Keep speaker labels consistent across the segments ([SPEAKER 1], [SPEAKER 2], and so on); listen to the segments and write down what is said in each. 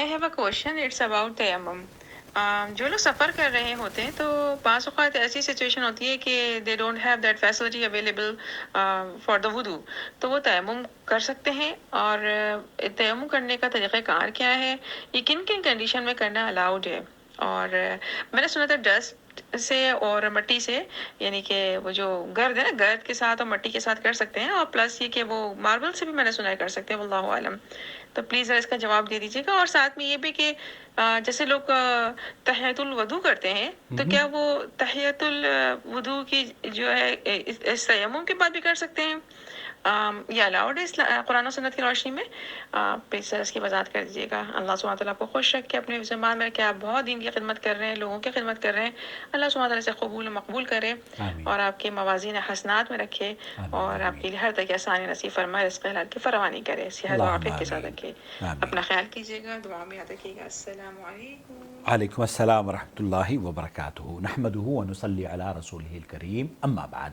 [SPEAKER 1] I have a question. It's about tayammum. جو لوگ سفر کر رہے ہوتے ہیں تو بعض اوقات ایسی سچویشن ہوتی ہے کہ they don't have that facility available for the وضو، تو وہ تیمم کر سکتے ہیں؟ اور تیمم کرنے کا طریقہ کار کیا ہے؟ یہ کن کن کنڈیشن میں کرنا الاؤڈ ہے؟ اور میں نے سنا تھا ڈسٹ سے اور مٹی سے، یعنی کہ وہ جو گرد ہے نا، گرد کے ساتھ اور مٹی کے ساتھ کر سکتے ہیں، اور پلس یہ کہ وہ ماربل سے بھی میں نے سنا ہے کر سکتے ہیں، واللہ عالم۔ تو پلیز ذرا اس کا جواب دے دیجیے گا۔ اور ساتھ میں یہ بھی کہ جیسے لوگ تحیۃ الوضو کرتے ہیں، تو کیا وہ تحیۃ الوضو کی جو ہے اس تیمم کے بعد بھی کر سکتے ہیں؟ یہ الاؤڈ ہے قرآن و سنت کی روشنی میں؟ پلیز سر اس کی وضاحت کر دیجیے گا۔ اللہ سبحانہ تعالیٰ آپ کو خوش رکھے اپنے زمان میں، کہ آپ بہت دین کی خدمت کر رہے ہیں، لوگوں کی خدمت کر رہے ہیں۔ اللہ سبحانہ تعالیٰ سے قبول و مقبول کرے، اور آپ کے موازین حسنات میں رکھے، اور آپ کے لیے ہر طرح کی آسانی نصیب فرمائے، رزق حلال کی فراوانی کرے، صحت و عافیت کے ساتھ رکھے۔ اپنا خیال کیجیے گا، دعا میں یاد رکھیے گا۔ السلام علیکم۔
[SPEAKER 2] وعلیکم السلام ورحمۃ اللہ وبرکاتہ۔ نحمدہ ونصلی علی رسولہ الکریم، اما بعد۔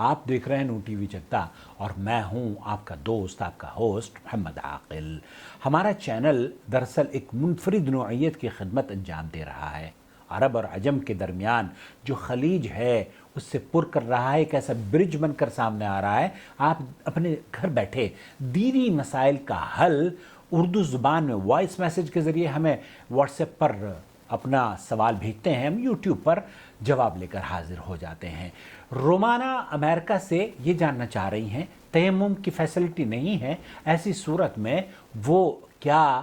[SPEAKER 2] آپ دیکھ رہے ہیں نون ٹی وی چکتا، اور میں ہوں آپ کا دوست، آپ کا ہوسٹ محمد عاقل۔ ہمارا چینل دراصل ایک منفرد نوعیت کی خدمت انجام دے رہا ہے۔ عرب اور عجم کے درمیان جو خلیج ہے اس سے پر کر رہا ہے، ایک ایسا برج بن کر سامنے آ رہا ہے۔ آپ اپنے گھر بیٹھے دینی مسائل کا حل اردو زبان میں وائس میسج کے ذریعے ہمیں واٹس ایپ پر اپنا سوال بھیجتے ہیں، ہم یوٹیوب پر جواب لے کر حاضر ہو جاتے ہیں۔ رومانہ امریکہ سے یہ جاننا چاہ رہی ہیں تیمم کی فیسلٹی نہیں ہے، ایسی صورت میں وہ کیا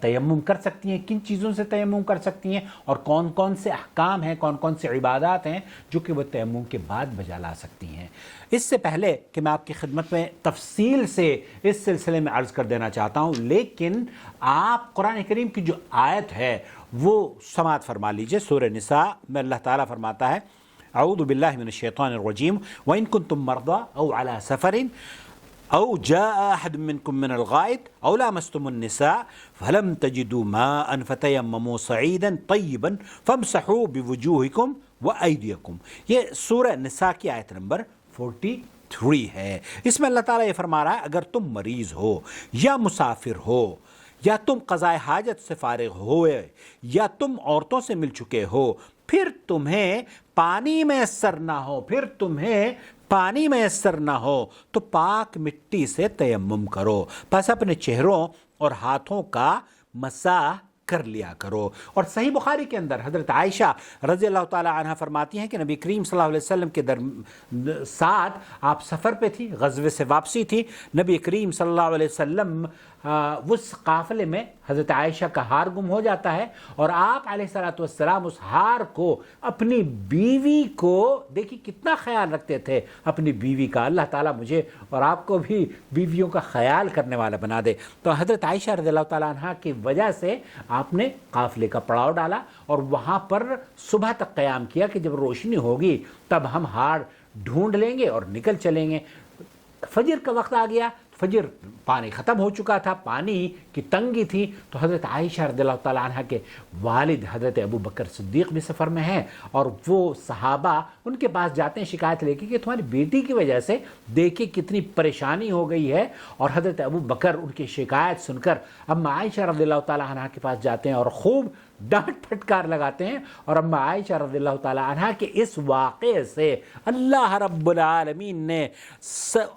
[SPEAKER 2] تیمم کر سکتی ہیں، کن چیزوں سے تیمم کر سکتی ہیں، اور کون کون سے احکام ہیں، کون کون سے عبادات ہیں جو کہ وہ تیمم کے بعد بجا لا سکتی ہیں۔ اس سے پہلے کہ میں آپ کی خدمت میں تفصیل سے اس سلسلے میں عرض کر دینا چاہتا ہوں، لیکن آپ قرآن کریم کی جو آیت ہے وہ سماعت فرما لیجئے۔ سورہ نساء میں اللہ تعالیٰ فرماتا ہے، اعوذ باللہ من الشیطان الرجیم وَإِن كُنتم مَرْضَىٰ أَوْ عَلَىٰ سَفَرٍ أو جاء أحد منكم من الغائط أو لامستم النساء فلم تجدوا ماء فتيمموا صعيدا طيبا فامسحوا بوجوهكم وأيديكم۔ یہ سورہ نساء کی آیت نمبر 43 ہے۔ اس میں اللہ تعالیٰ یہ فرما رہا ہے، اگر تم مریض ہو یا مسافر ہو، یا تم قضاء حاجت سے فارغ ہوئے، یا تم عورتوں سے مل چکے ہو، پھر تمہیں پانی میسر نہ ہو تو پاک مٹی سے تیمم کرو، پس اپنے چہروں اور ہاتھوں کا مسح کر لیا کرو۔ اور صحیح بخاری کے اندر حضرت عائشہ رضی اللہ تعالی عنہ فرماتی ہیں کہ نبی کریم صلی اللہ علیہ وسلم کے ساتھ آپ سفر پہ تھی، غزوے سے واپسی تھی۔ نبی کریم صلی اللہ علیہ وسلم اس قافلے میں حضرت عائشہ کا ہار گم ہو جاتا ہے، اور آپ علیہ الصلوۃ والسلام اس ہار کو اپنی بیوی کو، دیکھیے کتنا خیال رکھتے تھے اپنی بیوی کا۔ اللہ تعالیٰ مجھے اور آپ کو بھی بیویوں کا خیال کرنے والا بنا دے۔ تو حضرت عائشہ رضی اللہ تعالیٰ عنہ کی وجہ سے آپ نے قافلے کا پڑاؤ ڈالا، اور وہاں پر صبح تک قیام کیا کہ جب روشنی ہوگی تب ہم ہار ڈھونڈ لیں گے اور نکل چلیں گے۔ فجر کا وقت آ گیا، فجر پانی ختم ہو چکا تھا، پانی کی تنگی تھی، تو حضرت عائشہ رضی اللہ تعالیٰ عنہ کے والد حضرت ابو بکر صدیق بھی سفر میں ہیں، اور وہ صحابہ ان کے پاس جاتے ہیں شکایت لے کے کہ تمہاری بیٹی کی وجہ سے دیکھیں کتنی پریشانی ہو گئی ہے، اور حضرت ابو بکر ان کی شکایت سن کر اما عائشہ رضی اللہ تعالیٰ عنہ کے پاس جاتے ہیں اور خوب ڈانٹ پھٹکار لگاتے ہیں، اور اما عائشہ رضی اللہ تعالیٰ عنہ کے اس واقعے سے اللہ رب العالمین نے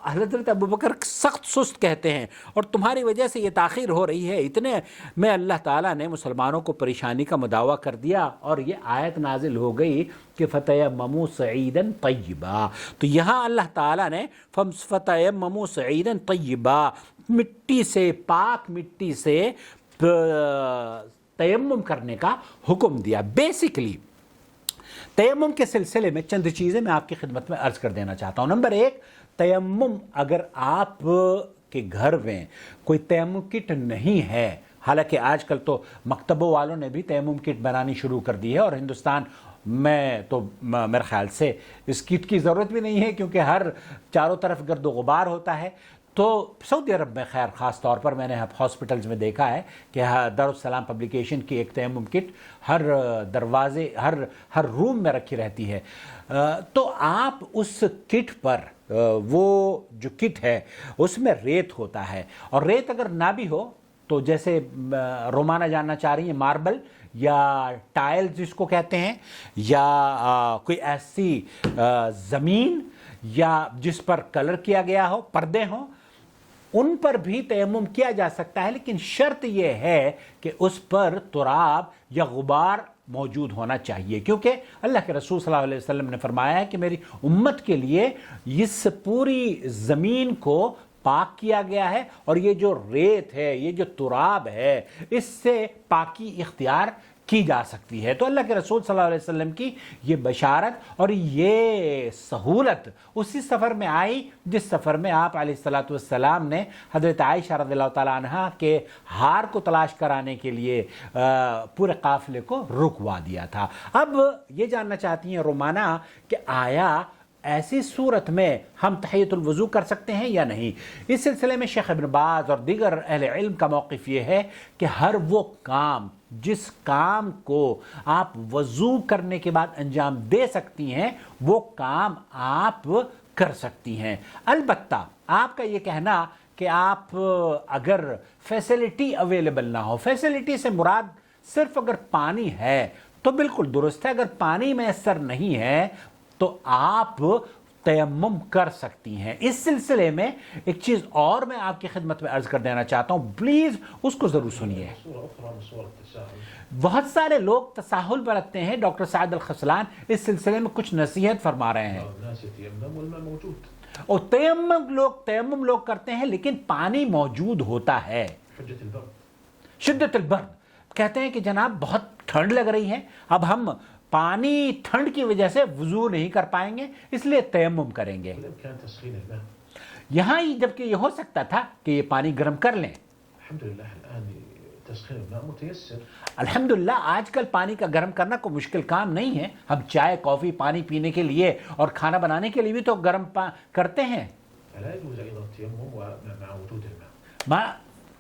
[SPEAKER 2] حضرت ابو بکر سخت سست کہتے ہیں، اور تمہاری وجہ سے یہ تاخیر ہو رہی ہے، اتنے میں اللہ تعالیٰ نے مسلمانوں کو پریشانی کا مداوع کر دیا، اور یہ آیت نازل ہو گئی کہ فتیمموا صعیدا طیبا۔ تو یہاں اللہ تعالیٰ نے فتیمموا صعیدا طیبا، مٹی سے، پاک مٹی سے تیمم کرنے کا حکم دیا۔ بیسیکلی تیمم کے سلسلے میں چند چیزیں میں آپ کی خدمت میں عرض کر دینا چاہتا ہوں۔ نمبر 1، تیمم اگر آپ کے گھر میں کوئی تیمم کٹ نہیں ہے، حالانکہ آج کل تو مکتبوں والوں نے بھی تیمم کٹ بنانی شروع کر دی ہے، اور ہندوستان میں تو میرے خیال سے اس کٹ کی ضرورت بھی نہیں ہے، کیونکہ ہر چاروں طرف گرد و غبار ہوتا ہے۔ تو سعودی عرب میں خیر خاص طور پر میں نے ہاسپٹلز میں دیکھا ہے کہ دارالسلام پبلیکیشن کی ایک تیمم کٹ ہر دروازے، ہر روم میں رکھی رہتی ہے۔ تو آپ اس کٹ پر، وہ جو کٹ ہے اس میں ریت ہوتا ہے، اور ریت اگر نہ بھی ہو تو جیسے رومانہ جاننا چاہ رہی ہیں ماربل یا ٹائل جس کو کہتے ہیں، یا کوئی ایسی زمین یا جس پر کلر کیا گیا ہو، پردے ہوں، ان پر بھی تیمم کیا جا سکتا ہے، لیکن شرط یہ ہے کہ اس پر تراب یا غبار موجود ہونا چاہیے، کیونکہ اللہ کے رسول صلی اللہ علیہ وسلم نے فرمایا ہے کہ میری امت کے لیے اس پوری زمین کو پاک کیا گیا ہے، اور یہ جو ریت ہے، یہ جو تراب ہے، اس سے پاکی اختیار کی جا سکتی ہے۔ تو اللہ کے رسول صلی اللہ علیہ وسلم کی یہ بشارت اور یہ سہولت اسی سفر میں آئی جس سفر میں آپ علیہ الصلوۃ والسلام نے حضرت عائشہ رضی اللہ تعالیٰ عنہ کے ہار کو تلاش کرانے کے لیے پورے قافلے کو رکوا دیا تھا۔ اب یہ جاننا چاہتی ہیں رومانہ کہ آیا ایسی صورت میں ہم تحیۃ الوضو کر سکتے ہیں یا نہیں؟ اس سلسلے میں شیخ ابن باز اور دیگر اہل علم کا موقف یہ ہے کہ ہر وہ کام جس کام کو آپ وضو کرنے کے بعد انجام دے سکتی ہیں وہ کام آپ کر سکتی ہیں۔ البتہ آپ کا یہ کہنا کہ آپ اگر فیسلٹی اویلیبل نہ ہو، فیسلٹی سے مراد صرف اگر پانی ہے تو بالکل درست ہے، اگر پانی میسر نہیں ہے تو آپ تیمم کر سکتی ہیں۔ اس سلسلے میں ایک چیز اور میں آپ کی خدمت میں عرض کر دینا چاہتا ہوں، پلیز اس کو ضرور سنیے۔ بہت سارے لوگ تساہل برتتے ہیں، ڈاکٹر سعد الخسلان اس سلسلے میں کچھ نصیحت فرما رہے ہیں۔ اور تیمم لوگ کرتے ہیں لیکن پانی موجود ہوتا ہے۔ شدت البرد کہتے ہیں کہ جناب بہت ٹھنڈ لگ رہی ہے، اب ہم پانی ٹھنڈ کی وجہ سے وضو نہیں کر پائیں گے، اس لیے تیمم کریں گے۔ یہاں جبکہ یہ ہو سکتا تھا کہ یہ پانی گرم کر لیں۔ الحمدللہ آج کل پانی کا گرم کرنا کوئی مشکل کام نہیں ہے، ہم چائے کافی پانی پینے کے لیے اور کھانا بنانے کے لیے بھی تو گرم کرتے ہیں۔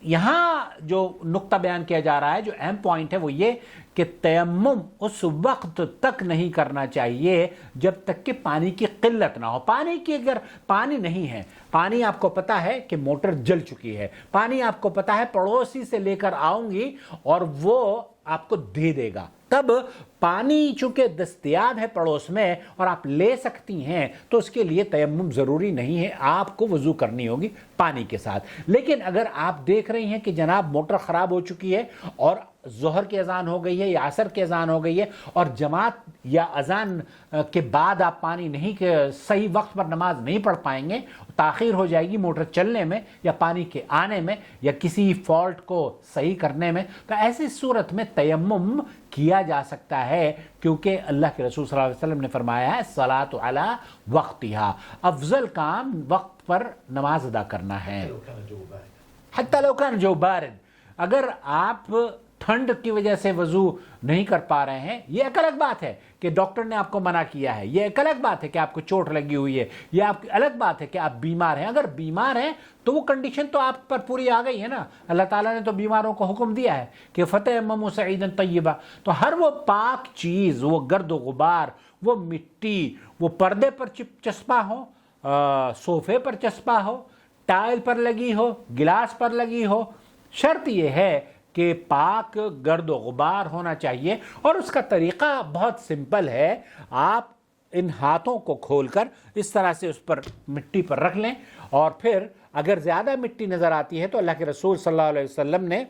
[SPEAKER 2] یہاں جو نقطہ بیان کیا جا رہا ہے، جو اہم پوائنٹ ہے وہ یہ کہ تیمم اس وقت تک نہیں کرنا چاہیے جب تک کہ پانی کی قلت نہ ہو۔ پانی کی اگر پانی نہیں ہے، پانی آپ کو پتا ہے کہ موٹر جل چکی ہے، پانی آپ کو پتا ہے پڑوسی سے لے کر آؤں گی اور وہ آپ کو دے دے گا، تب پانی چونکہ دستیاب ہے پڑوس میں اور آپ لے سکتی ہیں تو اس کے لیے تیمم ضروری نہیں ہے، آپ کو وضو کرنی ہوگی پانی کے ساتھ۔ لیکن اگر آپ دیکھ رہی ہیں کہ جناب موٹر خراب ہو چکی ہے اور ظہر کی اذان ہو گئی ہے یا عصر کی اذان ہو گئی ہے اور جماعت یا اذان کے بعد آپ پانی نہیں کہ صحیح وقت پر نماز نہیں پڑھ پائیں گے، تاخیر ہو جائے گی موٹر چلنے میں یا پانی کے آنے میں یا کسی فالٹ کو صحیح کرنے میں، تو ایسی صورت میں تیمم کیا جا سکتا ہے، کیونکہ اللہ کے رسول صلی اللہ علیہ وسلم نے فرمایا ہے الصلاۃ علی وقتہا، افضل کام وقت پر نماز ادا کرنا ہے۔ حتی لو کان جو بارد، اگر آپ ٹھنڈ کی وجہ سے وضو نہیں کر پا رہے ہیں، یہ ایک الگ بات ہے کہ ڈاکٹر نے آپ کو منع کیا ہے، یہ ایک الگ بات ہے کہ آپ کو چوٹ لگی ہوئی ہے، یہ آپ کی الگ بات ہے کہ آپ بیمار ہیں۔ اگر بیمار ہیں تو وہ کنڈیشن تو آپ پر پوری آ گئی ہے نا، اللہ تعالیٰ نے تو بیماروں کو حکم دیا ہے کہ فتیمموا صعیدا طیبا، تو ہر وہ پاک چیز، وہ گرد و غبار، وہ مٹی، وہ پردے پر چسپا ہو، صوفے پر چسپا ہو، ٹائل پر لگی ہو، گلاس پر لگی ہو، شرط یہ ہے کہ پاک گرد و غبار ہونا چاہیے۔ اور اس کا طریقہ بہت سمپل ہے، آپ ان ہاتھوں کو کھول کر اس طرح سے اس پر مٹی پر رکھ لیں، اور پھر اگر زیادہ مٹی نظر آتی ہے تو اللہ کے رسول صلی اللہ علیہ وسلم نے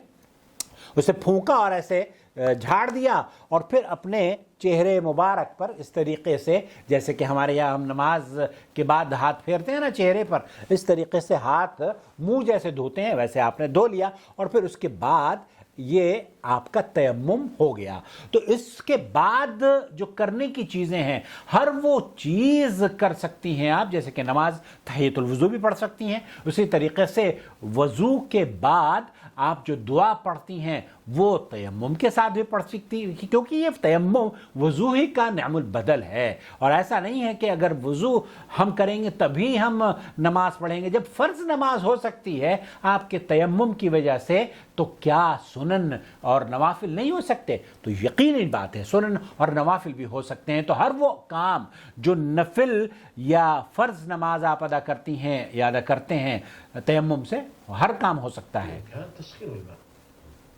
[SPEAKER 2] اسے پھونکا اور ایسے جھاڑ دیا، اور پھر اپنے چہرے مبارک پر اس طریقے سے، جیسے کہ ہمارے یہاں ہم نماز کے بعد ہاتھ پھیرتے ہیں نا چہرے پر، اس طریقے سے ہاتھ منہ جیسے دھوتے ہیں ویسے آپ نے دھو لیا، اور پھر اس کے بعد یہ آپ کا تیمم ہو گیا۔ تو اس کے بعد جو کرنے کی چیزیں ہیں ہر وہ چیز کر سکتی ہیں آپ، جیسے کہ نماز تحیۃ الوضو بھی پڑھ سکتی ہیں، اسی طریقے سے وضو کے بعد آپ جو دعا پڑھتی ہیں وہ تیمم کے ساتھ بھی پڑھ سکتی ہیں، کیونکہ یہ تیمم وضو ہی کا نعم البدل ہے۔ اور ایسا نہیں ہے کہ اگر وضو ہم کریں گے تبھی ہم نماز پڑھیں گے، جب فرض نماز ہو سکتی ہے آپ کے تیمم کی وجہ سے، تو کیا سنن اور نوافل نہیں ہو سکتے؟ تو یقینی بات ہے سنن اور نوافل بھی ہو سکتے ہیں۔ تو ہر وہ کام جو نفل یا فرض نماز آپ ادا کرتی ہیں یا ادا کرتے ہیں تیمم سے، ہر کام ہو سکتا ہے۔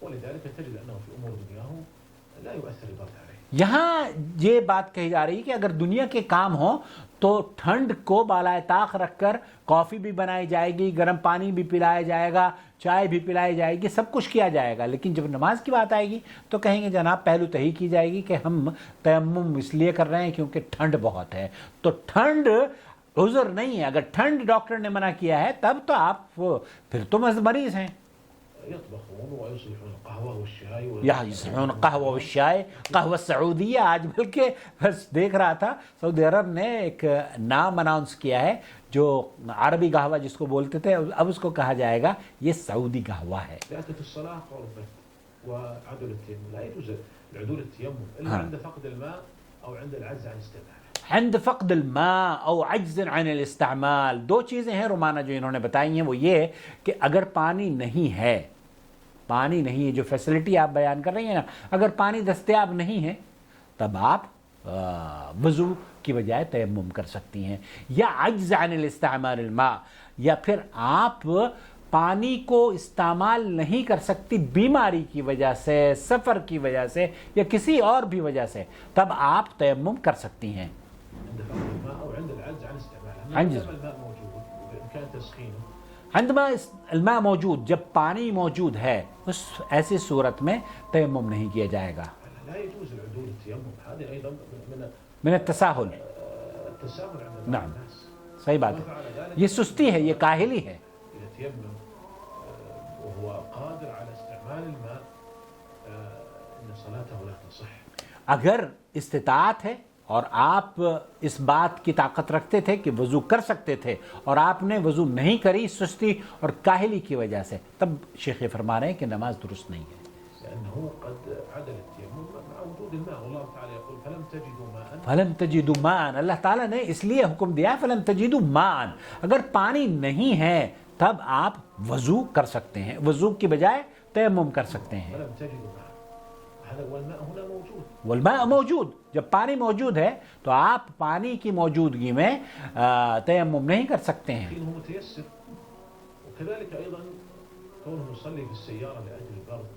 [SPEAKER 3] ولذلك تجد أنه في أمور دنياهم لا يؤثر البرد عليه.
[SPEAKER 2] یہاں یہ بات کہی جا رہی ہے کہ اگر دنیا کے کام ہوں تو ٹھنڈ کو بالائے طاق رکھ کر کافی بھی بنائی جائے گی، گرم پانی بھی پلایا جائے گا، چائے بھی پلائی جائے گی، سب کچھ کیا جائے گا، لیکن جب نماز کی بات آئے گی تو کہیں گے جناب پہلو تہی کی جائے گی کہ ہم تیمم اس لیے کر رہے ہیں کیونکہ ٹھنڈ بہت ہے. تو ٹھنڈ عذر نہیں ہے. اگر ٹھنڈ ڈاکٹر نے منع کیا ہے تب تو آپ پھر تو مریض ہیں.
[SPEAKER 3] يطبخون ويصلحون القهوة والشاي
[SPEAKER 2] یصنعون قهوہ والشائے، قہوہ سعودیہ. آج بلکہ بس دیکھ رہا تھا سعودی عرب نے ایک نام اناؤنس کیا ہے جو عربی قہوہ جس کو بولتے تھے اب اس کو کہا جائے گا یہ سعودی قہوہ ہے.
[SPEAKER 3] لأن في الصلاة قربت وعدل التيمم لا يجوز العدول التيمم إلا عند فقد الماء أو عند العجز عن استعماله.
[SPEAKER 2] عند فقد الماء او عجز عن الاستعمال. دو چیزیں ہیں رومانہ جو انہوں نے بتائی ہیں، وہ یہ کہ اگر پانی نہیں ہے، پانی نہیں ہے، جو فیسلٹی آپ بیان کر رہی ہیں نا، اگر پانی دستیاب نہیں ہے تب آپ وضو کی بجائے تیمم کر سکتی ہیں. یا عجز عن الاستعمال الماء، یا پھر آپ پانی کو استعمال نہیں کر سکتی بیماری کی وجہ سے، سفر کی وجہ سے یا کسی اور بھی وجہ سے، تب آپ تیمم کر سکتی ہیں.
[SPEAKER 3] عند فقد الماء أو عند العجز عن استعماله.
[SPEAKER 2] عجز.
[SPEAKER 3] الماء موجود بإمكان تسخينه.
[SPEAKER 2] عندما الماء موجود، جب پانی موجود ہے اس ایسی صورت میں تیمم نہیں کیا جائے گا.
[SPEAKER 3] لا يجوز العدول التيمم. هذه أيضا
[SPEAKER 2] من التساہل.
[SPEAKER 3] التساهل عند
[SPEAKER 2] نعم
[SPEAKER 3] الناس.
[SPEAKER 2] صحیح بات ہے، یہ سستی ہے، یہ کاہلی ہے.
[SPEAKER 3] إذا تيمم وهو قادر على استعمال الماء إن صلاته لا تصح.
[SPEAKER 2] اگر استطاعت ہے اور آپ اس بات کی طاقت رکھتے تھے کہ وضو کر سکتے تھے اور آپ نے وضو نہیں کری سستی اور کاہلی کی وجہ سے، تب شیخ فرما رہے ہیں کہ نماز درست نہیں ہے.
[SPEAKER 3] لأنه قد عدل التيمم مع وجود الماء، والله تعالى يقول فلم تجدوا ماء.
[SPEAKER 2] فلم تجدوا ماء. اللہ تعالیٰ نے اس لیے حکم دیا فلم تجدوا ماء. اگر پانی نہیں ہے تب آپ وضو کر سکتے ہیں، وضو کی بجائے تیمم کر سکتے ہیں.
[SPEAKER 3] فلم تجدوا ماء. هذا والماء هنا موجود.
[SPEAKER 2] والماء موجود، جب پانی موجود ہے تو آپ پانی کی موجودگی میں تیمم نہیں کر سکتے ہیں.
[SPEAKER 3] لكنه متيسر. وكذلك أيضا كونه يصلي في السيارة لأجل البرد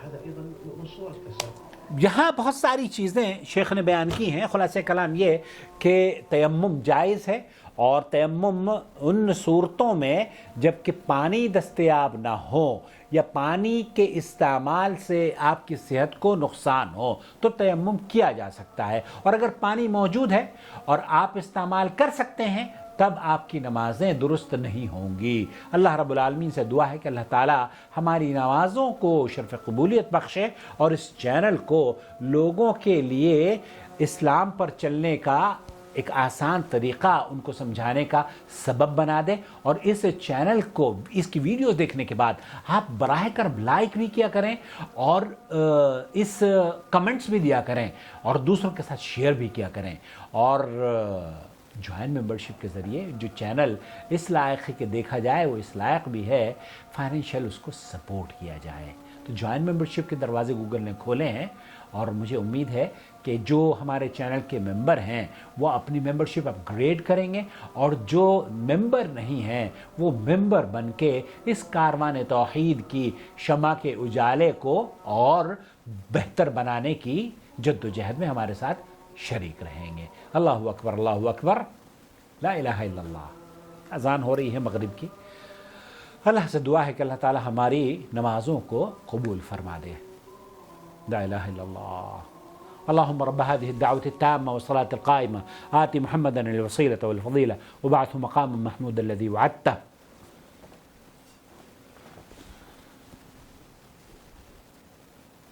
[SPEAKER 3] هذا أيضا من صور التساهل.
[SPEAKER 2] یہاں بہت ساری چیزیں شیخ نے بیان کی ہیں. خلاصہ کلام یہ کہ تیمم جائز ہے، اور تیمم ان صورتوں میں جب کہ پانی دستیاب نہ ہو یا پانی کے استعمال سے آپ کی صحت کو نقصان ہو تو تیمم کیا جا سکتا ہے. اور اگر پانی موجود ہے اور آپ استعمال کر سکتے ہیں تب آپ کی نمازیں درست نہیں ہوں گی. اللہ رب العالمین سے دعا ہے کہ اللہ تعالی ہماری نمازوں کو شرف قبولیت بخشے اور اس چینل کو لوگوں کے لیے اسلام پر چلنے کا ایک آسان طریقہ ان کو سمجھانے کا سبب بنا دے. اور اس چینل کو، اس کی ویڈیوز دیکھنے کے بعد آپ براہ کرم لائک بھی کیا کریں اور اس کمنٹس بھی دیا کریں اور دوسروں کے ساتھ شیئر بھی کیا کریں. اور جوائن ممبرشپ کے ذریعے جو چینل اس لائق کہ دیکھا جائے وہ اس لائق بھی ہے، فائنینشیل اس کو سپورٹ کیا جائے. تو جوائن ممبرشپ کے دروازے گوگل نے کھولے ہیں، اور مجھے امید ہے کہ جو ہمارے چینل کے ممبر ہیں وہ اپنی ممبرشپ اپ گریڈ کریں گے، اور جو ممبر نہیں ہیں وہ ممبر بن کے اس کاروان توحید کی شمع کے اجالے کو اور بہتر بنانے کی جد و جہد میں ہمارے ساتھ شریک رہیں گے. اللہ اکبر، اللہ اکبر، لا الہ الا اللہ. اذان ہو رہی ہے مغرب کی. اللہ سے دعا ہے کہ اللہ تعالی ہماری نمازوں کو قبول فرما دے. لا الہ الا اللہ. اللهم رب هذه الدعوة التامة والصلاة القائمة آت محمدا الوسيلة والفضيلة وبعثه مقاما محمودا الذي وعدته